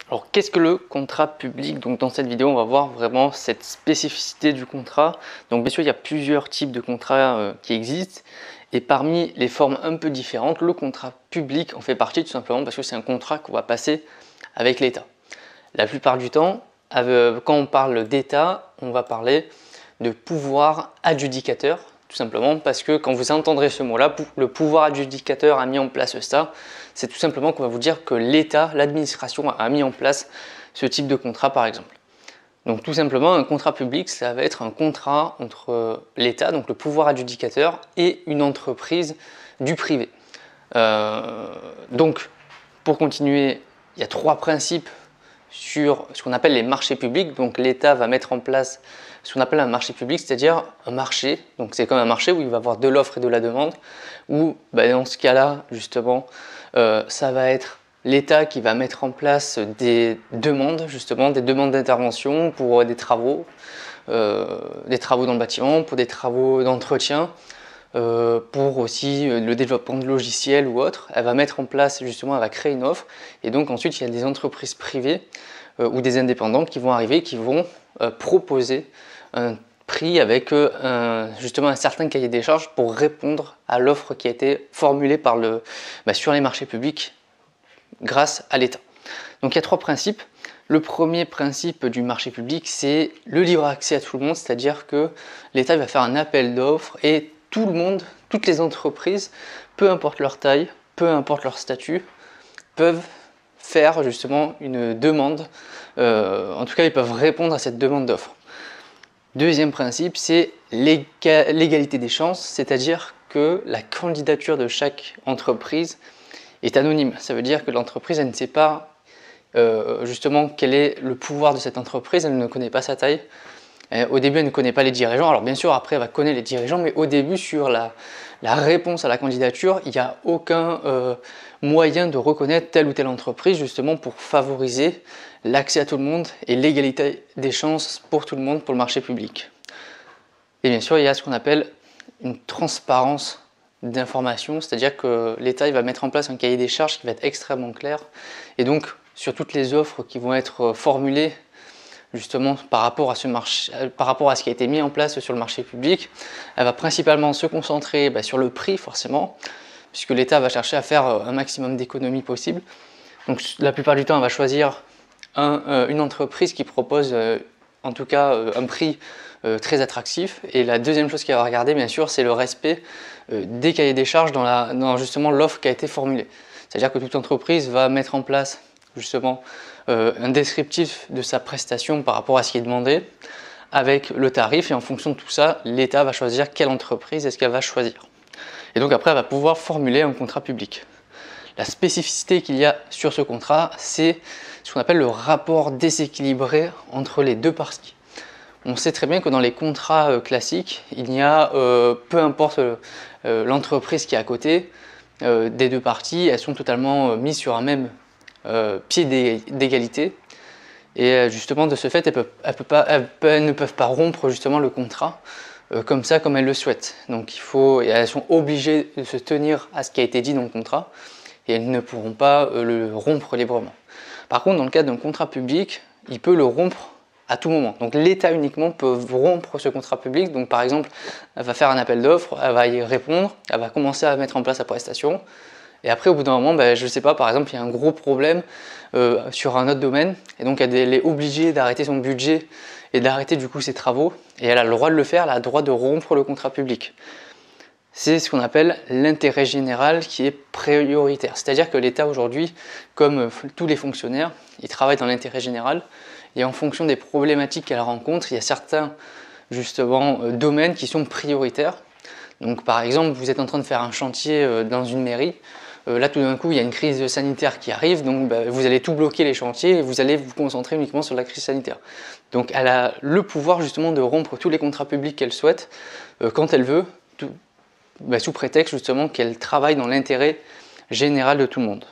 Alors qu'est-ce que le contrat public? Donc dans cette vidéo, on va voir vraiment cette spécificité du contrat. Donc bien sûr, il y a plusieurs types de contrats qui existent. Et parmi les formes un peu différentes, le contrat public en fait partie tout simplement parce que c'est un contrat qu'on va passer avec l'État. La plupart du temps, quand on parle d'État, on va parler de pouvoir adjudicateur, tout simplement parce que quand vous entendrez ce mot-là, le pouvoir adjudicateur a mis en place ça, c'est tout simplement qu'on va vous dire que l'État, l'administration a mis en place ce type de contrat par exemple. Donc tout simplement, un contrat public, ça va être un contrat entre l'État, donc le pouvoir adjudicateur, et une entreprise du privé. Donc pour continuer, il y a trois principes sur ce qu'on appelle les marchés publics. Donc l'État va mettre en place ce qu'on appelle un marché public, c'est-à-dire un marché. Donc c'est comme un marché où il va y avoir de l'offre et de la demande, où dans ce cas-là, justement, ça va être l'État qui va mettre en place des demandes, justement, des demandes d'intervention pour des travaux dans le bâtiment, pour des travaux d'entretien, pour aussi le développement de logiciels ou autre. Elle va mettre en place, justement, elle va créer une offre. Et donc ensuite, il y a des entreprises privées ou des indépendants qui vont arriver, qui vont proposer un prix avec justement un certain cahier des charges pour répondre à l'offre qui a été formulée sur les marchés publics grâce à l'État. Donc il y a trois principes. Le premier principe du marché public, c'est le libre accès à tout le monde, c'est-à-dire que l'État va faire un appel d'offres et tout le monde, toutes les entreprises, peu importe leur taille, peu importe leur statut, peuvent faire justement une demande, en tout cas ils peuvent répondre à cette demande d'offre. Deuxième principe, c'est l'égalité des chances, c'est-à-dire que la candidature de chaque entreprise est anonyme. Ça veut dire que l'entreprise, elle ne sait pas justement quel est le pouvoir de cette entreprise, elle ne connaît pas sa taille. Au début, elle ne connaît pas les dirigeants. Alors bien sûr, après, elle va connaître les dirigeants, mais au début, sur la réponse à la candidature, il n'y a aucun moyen de reconnaître telle ou telle entreprise, justement pour favoriser l'accès à tout le monde et l'égalité des chances pour tout le monde pour le marché public. Et bien sûr, il y a ce qu'on appelle une transparence d'information, c'est-à-dire que l'État va mettre en place un cahier des charges qui va être extrêmement clair. Et donc, sur toutes les offres qui vont être formulées, justement par rapport à ce qui a été mis en place sur le marché public, elle va principalement se concentrer sur le prix forcément, puisque l'État va chercher à faire un maximum d'économies possible. Donc la plupart du temps, elle va choisir une entreprise qui propose en tout cas un prix très attractif. Et la deuxième chose qu'elle va regarder, bien sûr, c'est le respect des cahiers des charges dans justement l'offre qui a été formulée. C'est-à-dire que toute entreprise va mettre en place justement un descriptif de sa prestation par rapport à ce qui est demandé avec le tarif, et en fonction de tout ça, l'État va choisir quelle entreprise est-ce qu'elle va choisir. Et donc après, elle va pouvoir formuler un contrat public. La spécificité qu'il y a sur ce contrat, c'est ce qu'on appelle le rapport déséquilibré entre les deux parties. On sait très bien que dans les contrats classiques, il y a, peu importe l'entreprise qui est à côté, des deux parties, elles sont totalement mises sur un même pied d'égalité. Et justement, de ce fait, elles ne peuvent pas rompre justement le contrat comme ça, comme elles le souhaitent. Donc elles sont obligées de se tenir à ce qui a été dit dans le contrat, et elles ne pourront pas le rompre librement. Par contre, dans le cadre d'un contrat public, il peut le rompre à tout moment. Donc l'État uniquement peut rompre ce contrat public. Donc par exemple, elle va faire un appel d'offres, elle va y répondre, elle va commencer à mettre en place sa prestation. Et après, au bout d'un moment, je ne sais pas, par exemple, il y a un gros problème sur un autre domaine, et donc elle est obligée d'arrêter son budget et d'arrêter du coup ses travaux, et elle a le droit de le faire, elle a le droit de rompre le contrat public. C'est ce qu'on appelle l'intérêt général qui est prioritaire. C'est-à-dire que l'État aujourd'hui, comme tous les fonctionnaires, ils travaillent dans l'intérêt général, et en fonction des problématiques qu'elle rencontre, il y a certains justement domaines qui sont prioritaires. Donc par exemple, vous êtes en train de faire un chantier dans une mairie, là tout d'un coup il y a une crise sanitaire qui arrive, donc vous allez tout bloquer les chantiers et vous allez vous concentrer uniquement sur la crise sanitaire. Donc elle a le pouvoir justement de rompre tous les contrats publics qu'elle souhaite quand elle veut, sous prétexte justement qu'elle travaille dans l'intérêt général de tout le monde.